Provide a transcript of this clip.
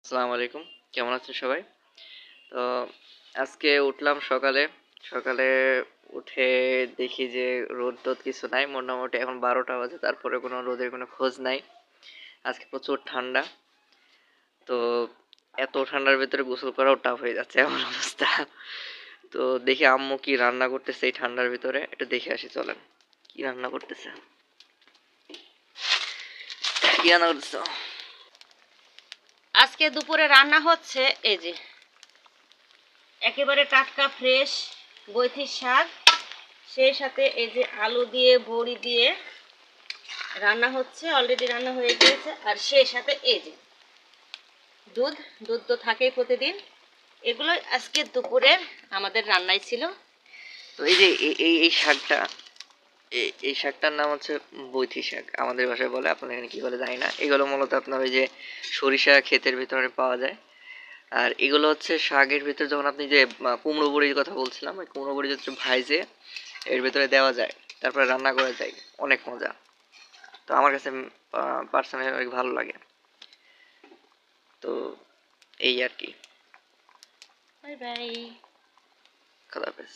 আসসালামু আলাইকুম। কেমন আছেন সবাই? তো আজকে উঠলাম সকালে। সকালে উঠে দেখি যে রোদ-টোদ কিছু নাই। মোটামুটি এখন ১২টা বাজে। তারপরে কোনো রোদের কোনো খোঁজ নাই। আজকে প্রচুর ঠান্ডা। তো এত ঠান্ডার ভেতরে গোসল করাও টাফ হয়ে যাচ্ছে এমন অবস্থা। তো দেখি আম্মু কি রান্না করতেছে এই ঠান্ডার ভিতরে। একটু দেখে আসি চলেন। কি রান্না করতেছে? কি রান্না করতেছো? আজকে দুপুরে রান্না হচ্ছে এই যে একেবারে টাটকা ফ্রেশ বৈথির শাক, সেই সাথে এই যে আলু দিয়ে বড়ি দিয়ে রান্না হচ্ছে, অলরেডি রান্না হয়ে গিয়েছে। আর সেই সাথে এই যে দুধ দুধ তো থাকেই প্রতিদিন। এগুলো আজকে দুপুরের আমাদের রান্নাই ছিল। তো এই যে এই শাকটা এই শাকটার নাম হচ্ছে বৈথি শাক আমাদের ভাষায় বলে, আপনাদের এখানে কি বলে জানি না। এগুলো মূলত আপনার ওই যে সরিষা ক্ষেতের ভিতরে পাওয়া যায়। আর এগুলো হচ্ছে শাকের ভিতরে যখন আপনি যে কুমড়ো বড়ির কথা বলছিলাম, ওই কুমড়ো বড়ি হচ্ছে ভাইজে এর ভিতরে দেওয়া যায়, তারপরে রান্না করা যায়, অনেক মজা। তো আমার কাছে পার্সোনালি অনেক ভালো লাগে। তো এই আর কি। Bye bye. খোদা হাফেজ।